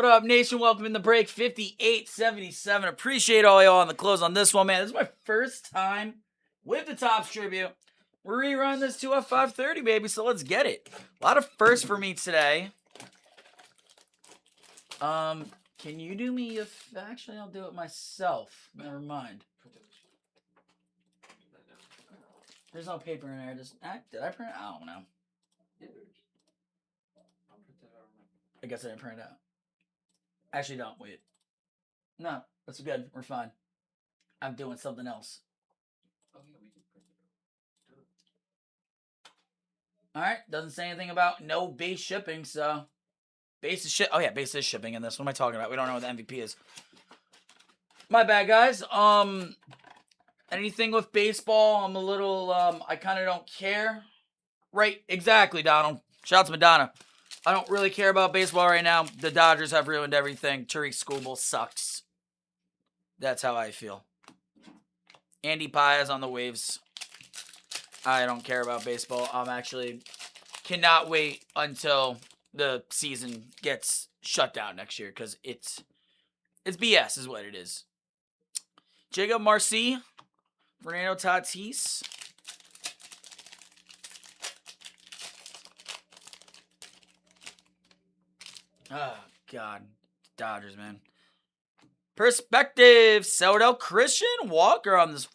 What up, nation? Welcome in the break 5877. Appreciate all y'all on the close on this one, man. This is my first time with the Topps tribute. We're rerunning this to a 530, baby, so let's get it. A lot of firsts for me today. Can you do me a... Actually, I'll do it myself. Never mind. There's no paper in there. Did I print it? I don't know. I guess I didn't print it out. Actually, don't. Wait. No, that's good. We're fine. I'm doing something else. Alright, doesn't say anything about no base shipping, so... Base is oh yeah, base is shipping in this. What am I talking about? We don't know what the MVP is. My bad, guys. Anything with baseball, I'm a little, I kind of don't care. Right, exactly, Donald. Shout out to Madonna. I don't really care about baseball right now. The Dodgers have ruined everything. Tariq Skubal sucks. That's how I feel. Andy Paez on the waves. I don't care about baseball. I'm actually cannot wait until the season gets shut down next year because it's BS is what it is. Jacob Marcy, Fernando Tatis. Oh, God. Dodgers, man. Perspective. Soto Christian Walker on this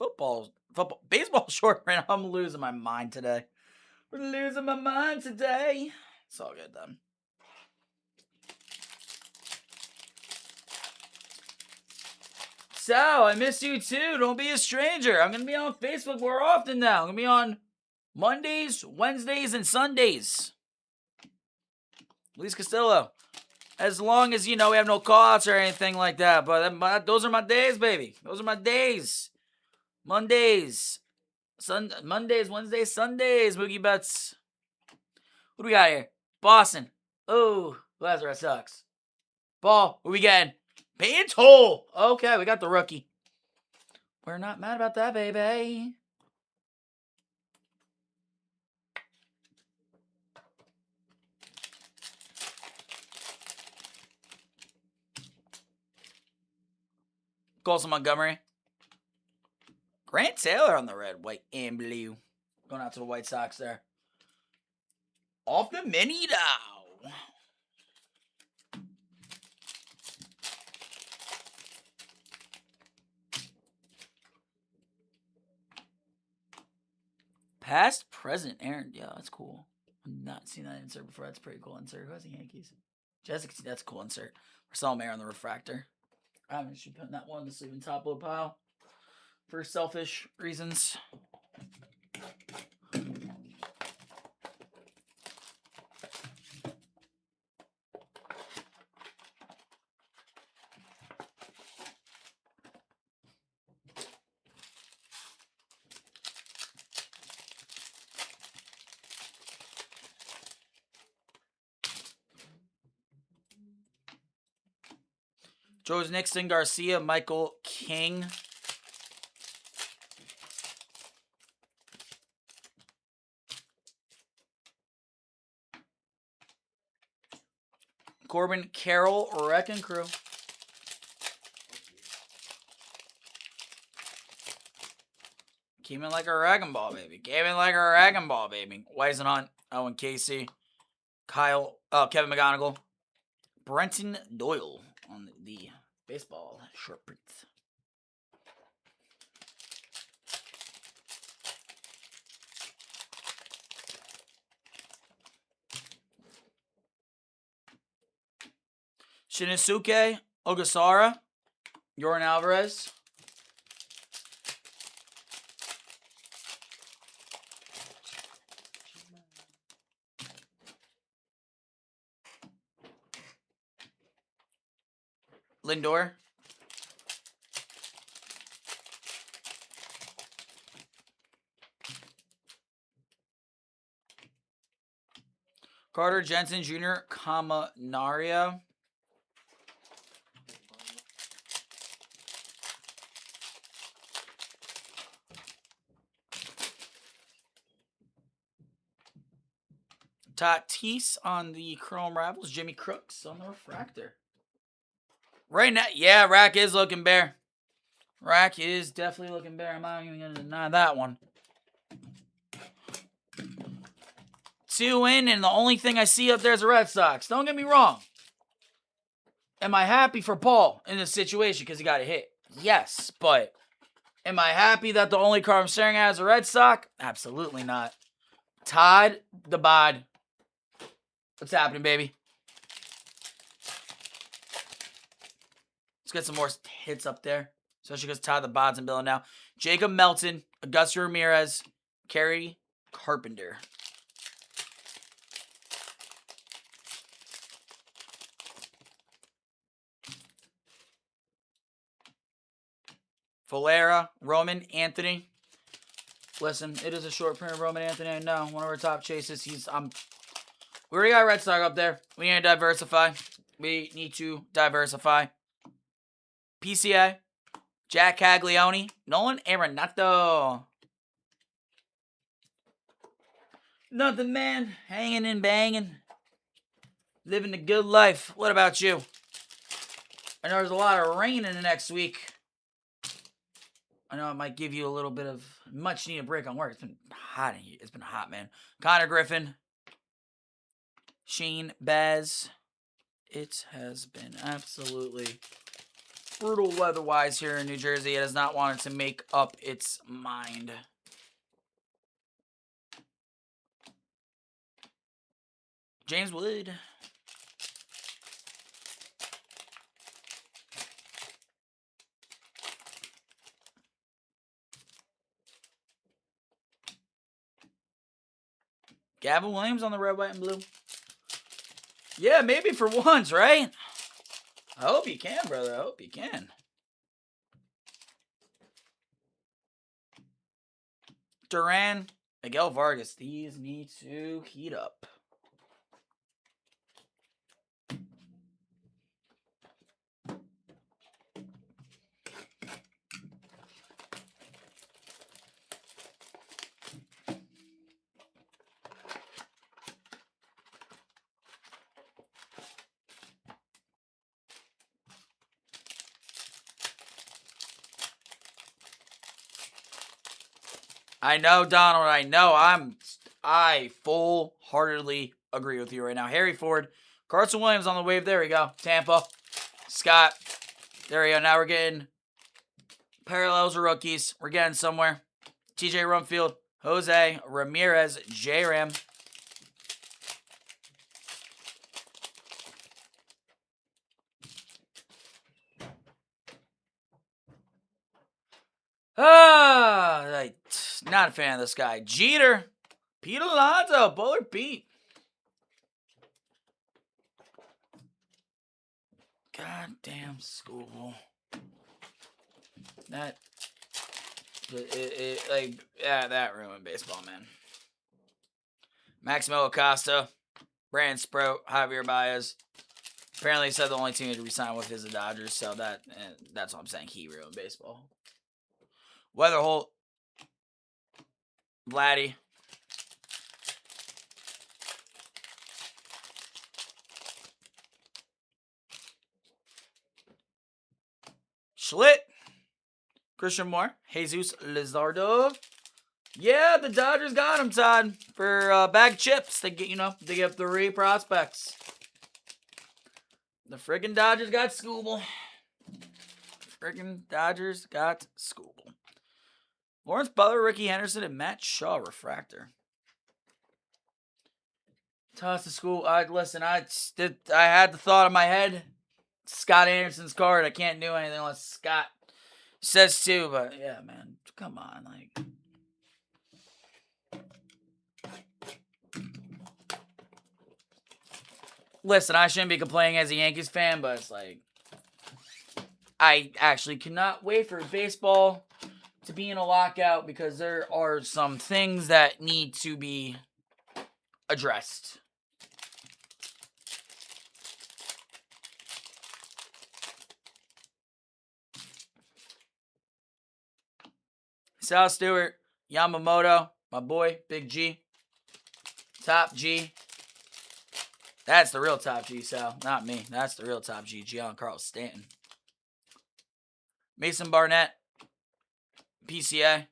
baseball short print. I'm losing my mind today. We're losing my mind today. It's all good, then. Sal, I miss you too. Don't be a stranger. I'm going to be on Facebook more often now. I'm going to be on Mondays, Wednesdays, and Sundays. Luis Castillo. As long as, you know, we have no call-outs or anything like that. But those are my days, baby. Those are my days. Mondays. Mondays, Wednesdays, Sundays. Moogie Betts. What do we got here? Boston. Oh, Lazarus sucks. Ball. Who we getting? Payne's Hole. Okay, we got the rookie. We're not mad about that, baby. Colson Montgomery. Grant Taylor on the red, white, and blue. Going out to the White Sox there. Off the mini now. Past, present, Aaron. Yeah, that's cool. I've not seen that insert before. That's a pretty cool insert. Who has the Yankees? Jessica, that's a cool insert. Marcel Mayer on the refractor. I'm actually putting that one to sleep in top of the pile for selfish reasons. George Nixon, Garcia, Michael King. Corbin Carroll, Wrecking Crew. Came in like a Dragon Ball, baby. Came in like a Dragon Ball, baby. Weisenhunt, Owen Casey, Kevin McGonigal, Brenton Doyle on the baseball short print. Shinizuke Ogasara, Yordan Alvarez. Lindor. Carter Jensen Jr., Naria. Tatis on the Chrome Ravels. Jimmy Crooks on the refractor. Right now, yeah, Rack is looking bare. Rack is definitely looking bare. I'm not even going to deny that one. 2 in, and the only thing I see up there is the Red Sox. Don't get me wrong. Am I happy for Paul in this situation because he got a hit? Yes, but am I happy that the only card I'm staring at is a Red Sox? Absolutely not. Todd the Bod. What's happening, baby? Let's get some more hits up there. Especially because Todd the Bod's in Bill now. Jacob Melton, Augusta Ramirez, Kerry Carpenter. Valera, Roman Anthony. Listen, it is a short print of Roman Anthony. I know. One of our top chases. We already got Red Sox up there. We need to diversify. PCA. Jack Caglione. Nolan Arenado. Nothing, man. Hanging and banging. Living the good life. What about you? I know there's a lot of rain in the next week. I know it might give you a little bit of much needed break on work. It's been hot in here. It's been hot, man. Connor Griffin. Shane Baz. It has been absolutely brutal weather-wise here in New Jersey. It has not wanted to make up its mind. James Wood. Gavin Williams on the red, white, and blue. Yeah, maybe for once, right? I hope you can, brother. I hope you can. Duran, Miguel Vargas. These need to heat up. I know, Donald. I know. I full-heartedly agree with you right now. Harry Ford, Carson Williams on the wave. There we go. Tampa, Scott. There we go. Now we're getting parallels of rookies. We're getting somewhere. TJ Rumfield, Jose Ramirez, J-Ram. Not a fan of this guy. Jeter, Pete Alonso, Bowler Pete. Goddamn school. That ruined baseball, man. Maximo Acosta, Brandon Sprout, Javier Baez. Apparently, he said the only team to resign with is the Dodgers, so that's what I'm saying. He ruined baseball. Weatherholt, Vladdy. Schlitt. Christian Moore. Jesus Lizardo. Yeah, the Dodgers got him, Todd, for bag of chips. They get 3 prospects. The friggin' Dodgers got Scooble. Lawrence Butler, Ricky Henderson, and Matt Shaw refractor. Toss to school. Listen, I had the thought in my head. Scott Anderson's card. I can't do anything unless Scott says to. But yeah, man, come on, like. Listen, I shouldn't be complaining as a Yankees fan, but it's like I actually cannot wait for baseball to be in a lockout because there are some things that need to be addressed. Sal Stewart, Yamamoto, my boy, Big G. Top G. That's the real top G, Sal. Not me. That's the real top G. Giancarlo Stanton. Mason Barnett, PCA.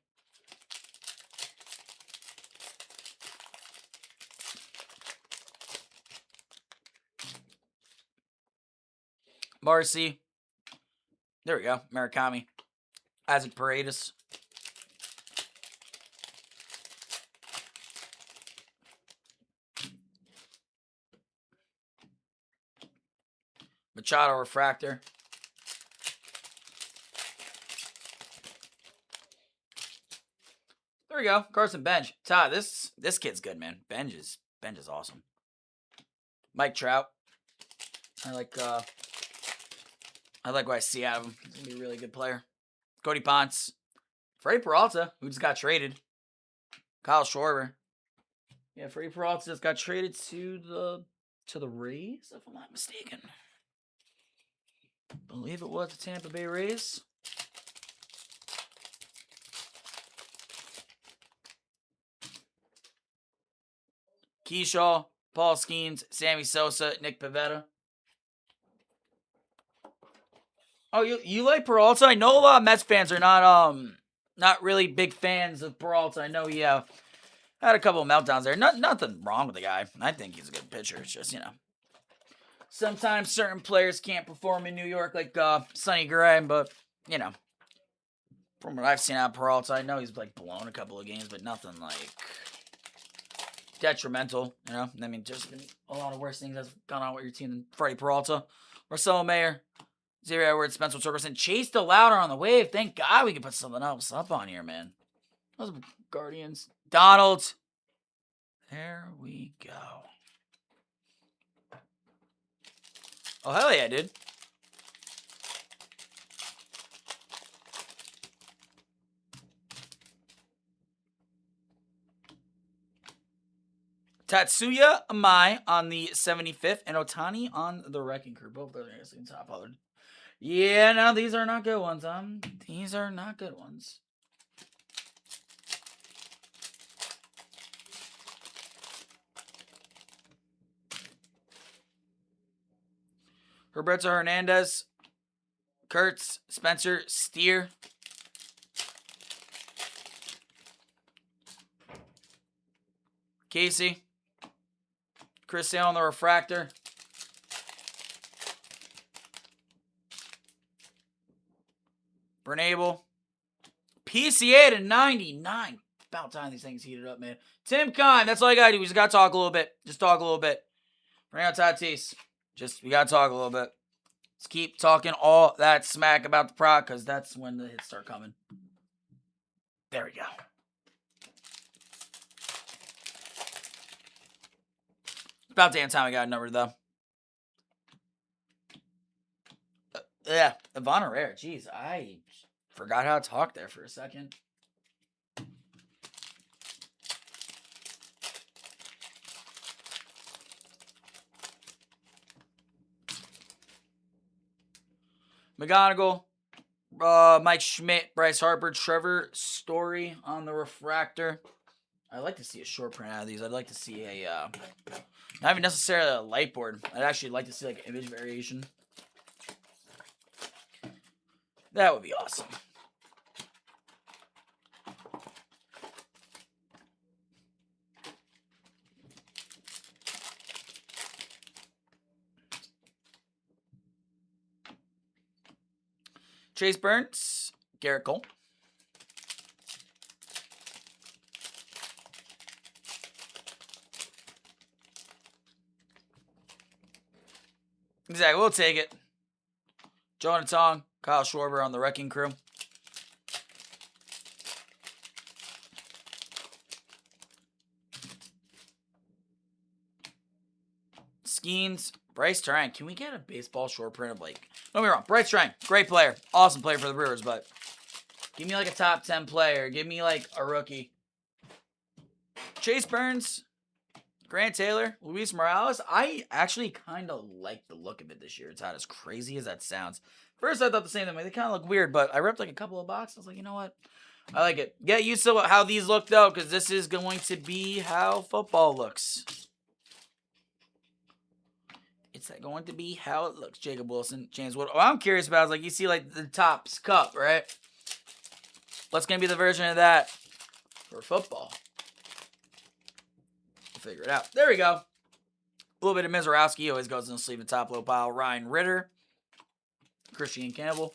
Marcy. There we go. Murakami. Isaac Paredes. Machado Refractor. There we go. Carson Bench. Todd, this kid's good, man. Bench is awesome. Mike Trout. I like what I see out of him. He's gonna be a really good player. Cody Ponce. Freddie Peralta, who just got traded. Kyle Schwarber. Yeah, Freddie Peralta just got traded to the Rays, if I'm not mistaken. I believe it was the Tampa Bay Rays. Keyshaw, Paul Skeens, Sammy Sosa, Nick Pivetta. Oh, you like Peralta? I know a lot of Mets fans are not really big fans of Peralta. I know he had a couple of meltdowns there. Nothing wrong with the guy. I think he's a good pitcher. It's just, sometimes certain players can't perform in New York like Sonny Gray, but, from what I've seen out of Peralta, I know he's blown a couple of games, but nothing detrimental, I mean, just been a lot of worse things that's gone on with your team than Freddie Peralta. Marcelo Mayer, Xavier Edwards, Spencer Torkelson, Chase DeLauder on the wave. Thank God we could put something else up on here, man. Those Guardians. Donald. There we go. Oh, hell yeah, dude. Tatsuya Amai on the 75th and Otani on the Wrecking Crew. Both of those in top colored. Yeah, no, these are not good ones. These are not good ones. Roberto Hernandez, Kurtz, Spencer, Steer. Casey. Chris Sale on the Refractor. Bernabel. PCA to 99. About time these things heated up, man. Tim Kine. That's all I got to do. We just got to talk a little bit. Just talk a little bit. Fernando Tatis. We got to talk a little bit. Let's keep talking all that smack about the product because that's when the hits start coming. There we go. About damn time I got a number, though. Yeah, Iván Herrera. Jeez, I forgot how to talk there for a second. McGonigal, Mike Schmidt, Bryce Harper, Trevor Story on the Refractor. I'd like to see a short print out of these. I'd like to see a, not even necessarily a light board. I'd actually like to see like image variation. That would be awesome. Chase Burns, Garrett Cole. Exactly, we'll take it. Jonah Tong, Kyle Schwarber on the Wrecking Crew. Skeens, Bryce Terang. Can we get a baseball short print of don't get me wrong, Bryce Terang, great player, awesome player for the Brewers, but give me like a top 10 player. Give me like a rookie. Chase Burns, Grant Taylor, Luis Morales. I actually kind of like the look of it this year. It's not as crazy as that sounds. First, I thought the same thing. They kind of look weird, but I ripped like a couple of boxes. I was like, you know what? I like it. Get used to how these look, though, because this is going to be how football looks. It's going to be how it looks. Jacob Wilson, James Wood. What I'm curious about is, like, you see, like, the Topps Cup, right? What's going to be the version of that for football? We'll figure it out. There we go. A little bit of Mizorowski. Always goes in the sleeve and top low pile. Ryan Ritter. Christian Campbell.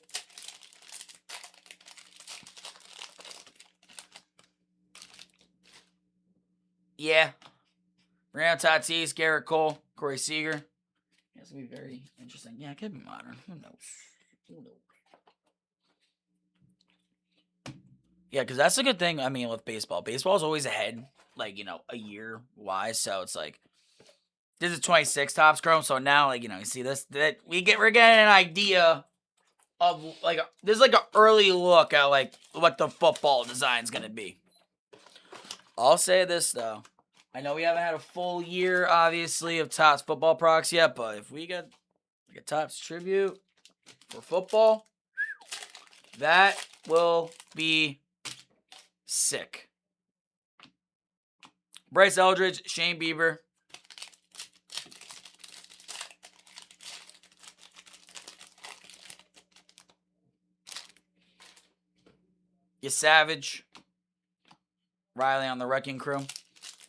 Yeah. Rand Tatis, Garrett Cole, Corey Seager. Yeah, it's going to be very interesting. Yeah, it could be modern. Who knows? Who knows? Yeah, because that's a good thing, I mean, with baseball. Baseball is always ahead, like, you know, a year-wise. So it's like, this is 26 Topps Chrome. So now, like, you know, you see this, that we're getting an idea of, like, there's like an early look at, like, what the football design's going to be. I'll say this, though. I know we haven't had a full year, obviously, of Topps football products yet, but if we get like a Topps tribute for football, that will be sick. Bryce Eldridge, Shane Bieber. You Savage. Riley on the Wrecking Crew.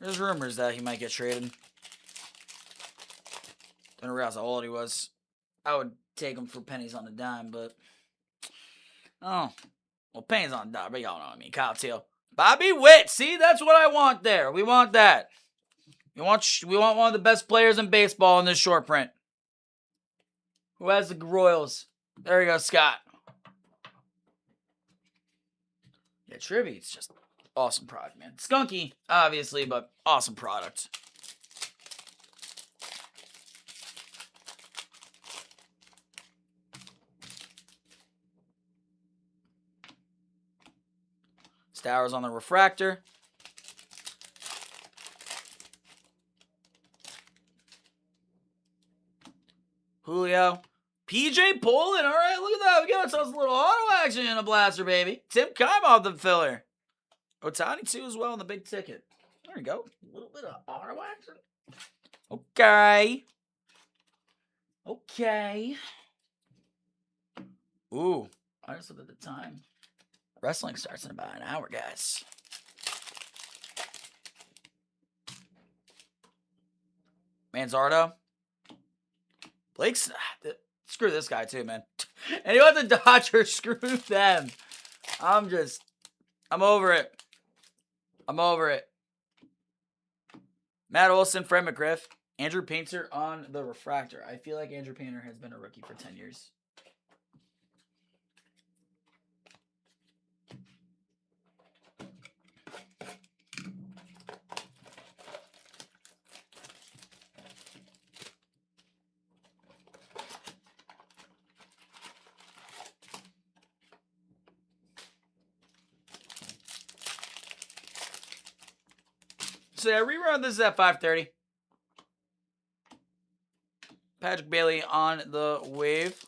There's rumors that he might get traded. Didn't realize how old he was. I would take him for pennies on the dime, but... Oh. Well, pennies on the dime, but y'all know what I mean. Kyle Teal. Bobby Witt. See, that's what I want there. We want that. We want one of the best players in baseball in this short print. Who has the Royals? There you go, Scott. Yeah, Tribute's just awesome product, man. Skunky, obviously, but awesome product. Stowers on the refractor. Julio. PJ Poland. All right, look at that. We got ourselves a little auto action in a blaster, baby. Tim Keim off the filler. Otani, too, as well in the big ticket. There you go. A little bit of auto action. Okay. Okay. Ooh. I just looked at the time. Wrestling starts in about an hour, guys. Manzardo. Blake's... Screw this guy, too, man. And you want the Dodgers? Screw them. I'm over it. I'm over it. Matt Olson, Fred McGriff. Andrew Painter on the refractor. I feel like Andrew Painter has been a rookie for 10 years. So yeah, rerun this is at 5:30. Patrick Bailey on the wave.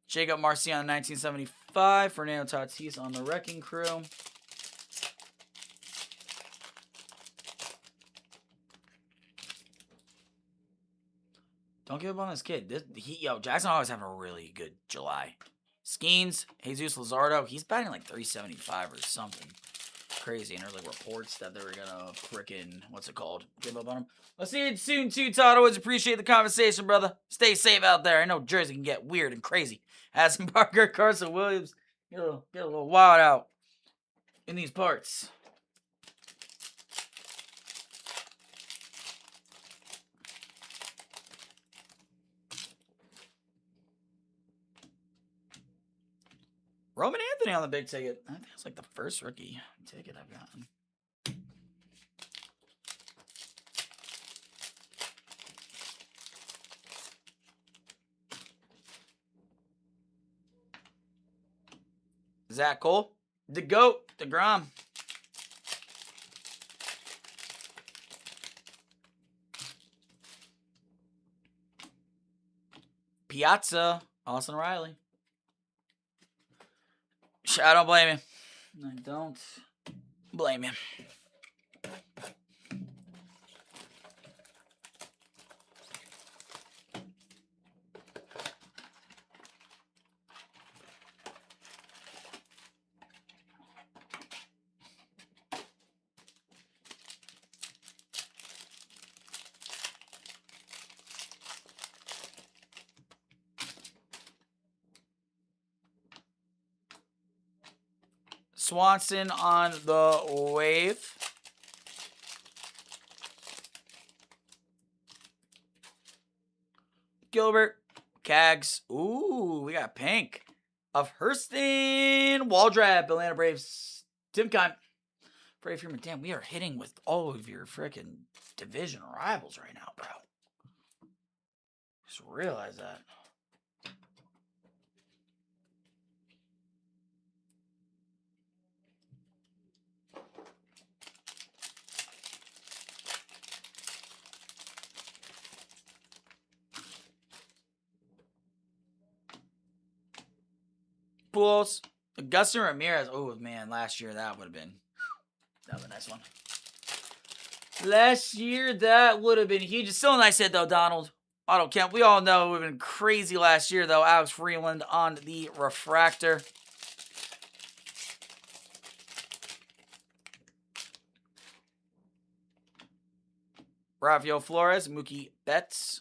Jacob Marcion on 1975. Fernando Tatis on the Wrecking Crew. Don't give up on this kid. Jackson always having a really good July. Skeens, Jesus Luzardo. He's batting like 375 or something crazy. And there's like reports that they were gonna frickin' what's it called? Give up on him. I'll see you soon too, Todd. Always appreciate the conversation, brother. Stay safe out there. I know Jersey can get weird and crazy. Addison Parker, Carson Williams. Get a little wild out in these parts. Roman Anthony on the big ticket. I think it's like the first rookie ticket I've gotten. Zach Cole. The GOAT. DeGrom. Piazza. Austin Riley. I don't blame him. I don't blame him. Swanson on the wave. Gilbert. Cags. Ooh, we got pink. Of Hurston. Waldrop. Atlanta Braves. Tim Kime. Brave Freeman. Damn, we are hitting with all of your freaking division rivals right now, bro. Just realize that. Pools. Augustin Ramirez. Oh, man. Last year, that would have been a nice one. Last year, that would have been huge. It's still a nice hit, though, Donald. Auto Kemp. We all know it would have been crazy last year, though. Alex Freeland on the refractor. Rafael Flores. Mookie Betts.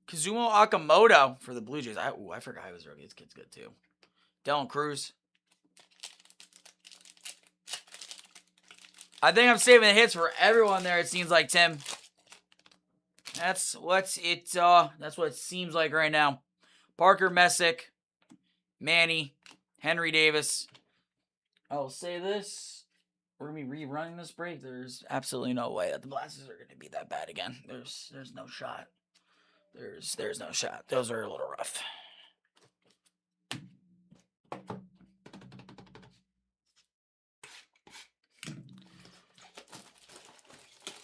Kazumo Okamoto for the Blue Jays. I forgot he was rookie. This kid's good, too. Dylan Cruz. I think I'm saving the hits for everyone there, it seems like, Tim. That's what it seems like right now. Parker Messick, Manny, Henry Davis. I'll say this. We're going to be rerunning this break. There's absolutely no way that the Blasters are going to be that bad again. There's no shot. There's no shot. Those are a little rough.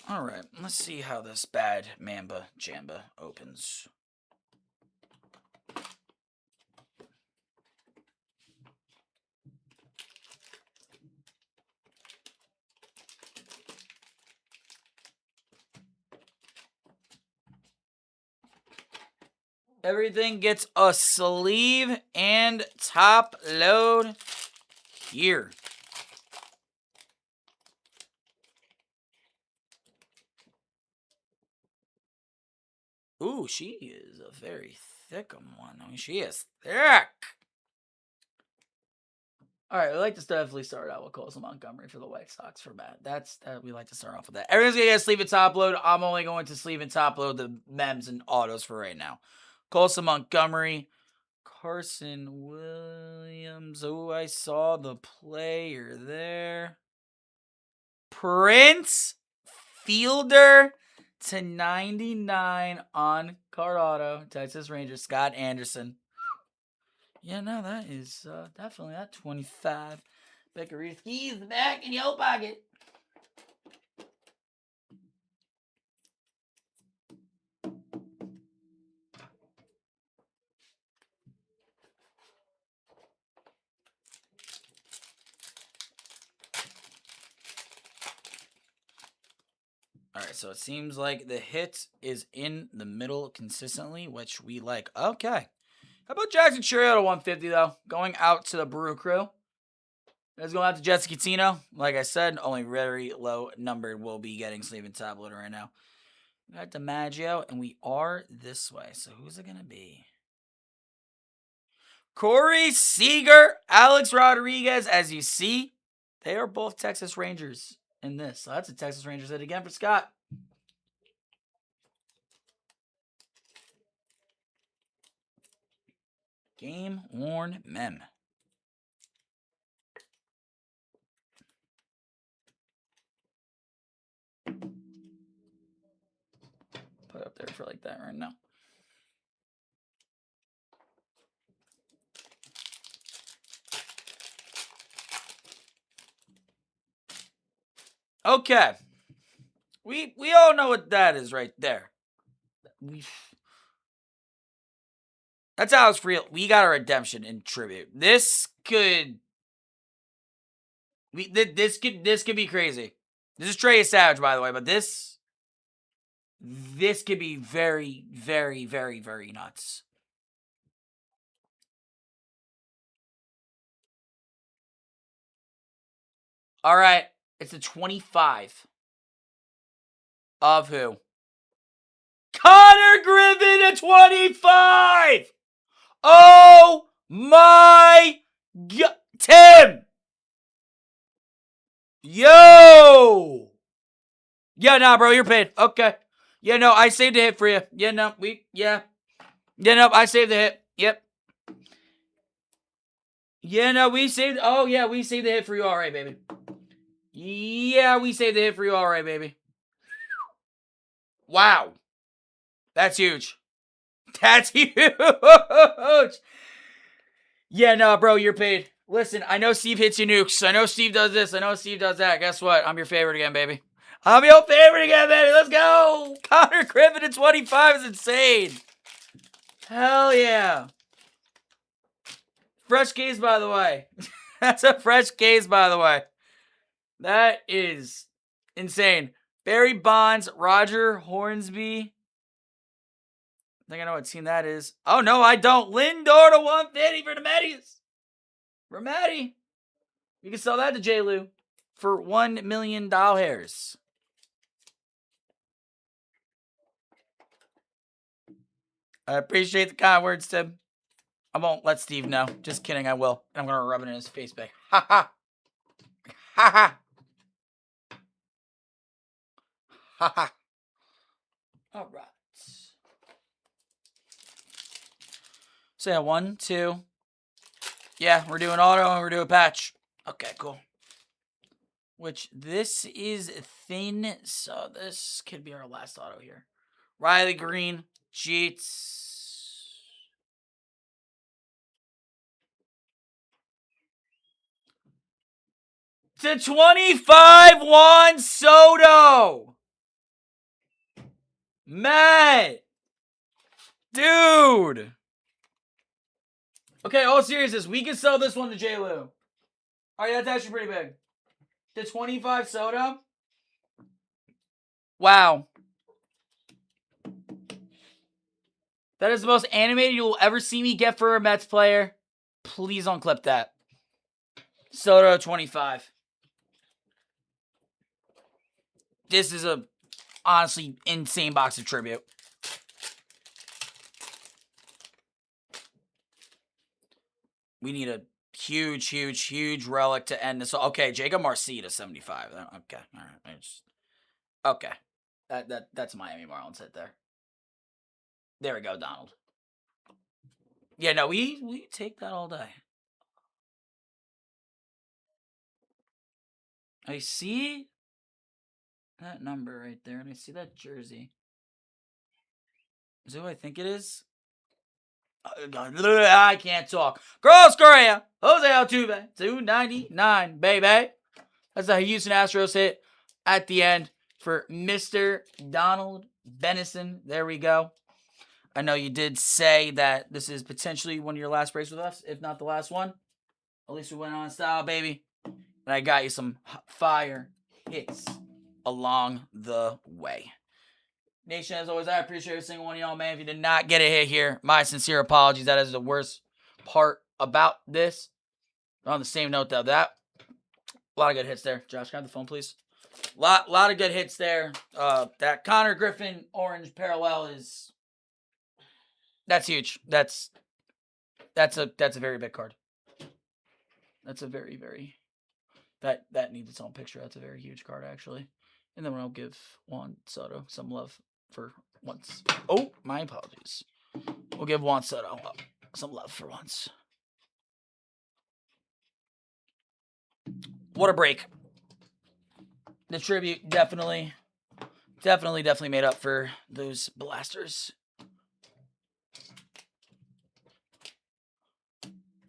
All right, let's see how this bad Mamba Jamba opens. Everything gets a sleeve and top load here. Ooh, she is a very thick one. I mean, she is thick. All right, we like to definitely start out with Colson Montgomery for the White Sox for Matt. We like to start off with that. Everyone's gonna get a sleeve and top load. I'm only going to sleeve and top load the mems and autos for right now. Colson Montgomery, Carson Williams. Oh, I saw the player there. Prince Fielder to 99 on card auto. Texas Rangers, Scott Anderson. Yeah, no, that is definitely that 25. Beckeryski's back in your pocket. All right, so it seems like the hit is in the middle consistently, which we like. Okay. How about Jackson Chourio to 150, though? Going out to the Brew Crew. That's going out to Jesse Catino. Like I said, only very low numbered will be getting sleeve and top loader right now. We got DiMaggio, and we are this way. So who's it going to be? Corey Seager, Alex Rodriguez. As you see, they are both Texas Rangers in this. So that's a Texas Rangers hit again for Scott. Game worn mem. Put it up there for like that right now. Okay. We all know what that is right there. That's how it's real. We got a redemption in tribute. This could this could be crazy. This is Trey Savage, by the way, but this could be very, very, very, very nuts. All right, it's a 25 of who? Connor Griffin at 25. Oh my God, Tim. Yo! Yeah, nah, bro, you're paid. Okay. Yeah, no, I saved a hit for you. Yeah, no, yeah. Yeah, no, I saved the hit. Yep. Yeah, no, we saved, oh, yeah, we saved the hit for you. All right, baby. Yeah, we saved the hit for you. All right, baby. Wow. That's huge. That's huge. Yeah, no, bro, you're paid. Listen, I know Steve hits you nukes. I know Steve does this. I know Steve does that. Guess what? I'm your favorite again, baby. I'm your favorite again, baby. Let's go. Connor Griffin at 25 is insane. Hell yeah. Fresh case, by the way. That's a fresh case, by the way. That is insane. Barry Bonds, Roger Hornsby. I think I know what team that is. Oh, no, I don't. Lindor to 150 for the Metties. For Matty. You can sell that to J. Lou for $1 million. I appreciate the kind words, Tim. I won't let Steve know. Just kidding, I will. And I'm going to rub it in his face back. Ha ha. Ha ha. Ha ha. All right. So yeah, 1, 2. Yeah, we're doing auto and we're doing patch. Okay, cool. Which this is thin, so this could be our last auto here. Riley Green, Jeets. To 25, Juan Soto. Matt. Dude. Okay, all seriousness, we can sell this one to J. Lou. All right, that's actually pretty big. The 25 Soto. Wow. That is the most animated you will ever see me get for a Mets player. Please don't clip that. Soto 25. This is a honestly insane box of tribute. We need a huge, huge, huge relic to end this. Okay, Jacob Marcy to 75. Okay, all right. Okay, that's Miami Marlins hit there. There we go, Donald. Yeah, no, we take that all day. I see that number right there, and I see that jersey. Is that who I think it is? I can't talk. Carlos Correa, Jose Altuve, 299, baby. That's a Houston Astros hit at the end for Mr. Donald Benison. There we go. I know you did say that this is potentially one of your last breaks with us, if not the last one. At least we went on style, baby. And I got you some fire hits along the way. Nation, as always, I appreciate every single one of y'all, man. If you did not get a hit here, my sincere apologies. That is the worst part about this. But on the same note, though, that a lot of good hits there. Josh, can I have the phone, please? Lot of good hits there. That Connor Griffin orange parallel is that's huge. That's a very big card. That's a very, very that needs its own picture. That's a very huge card, actually. And then we'll give Juan Soto some love for once. Oh, my apologies. We'll give Juan Soto some love for once. What a break. The tribute definitely made up for those blasters.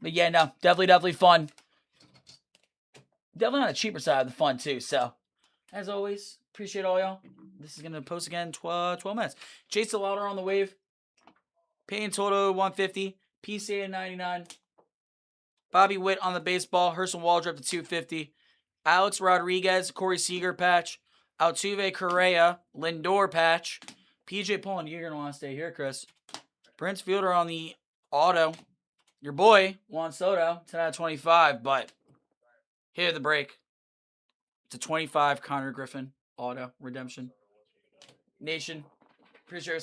But yeah, no, definitely fun. Definitely on the cheaper side of the fun, too. So, as always, appreciate all y'all. This is going to post again 12 minutes. Chase the Louder on the wave. Payne Toto 150. PCA 99. Bobby Witt on the baseball. Herschel Waldrop to 250. Alex Rodriguez, Corey Seager patch. Altuve Correa, Lindor patch. PJ Pullen, you're going to want to stay here, Chris. Prince Fielder on the auto. Your boy, Juan Soto, 10 out of 25, but here the break. It's a 25 Connor Griffin auto redemption. Nation, appreciate your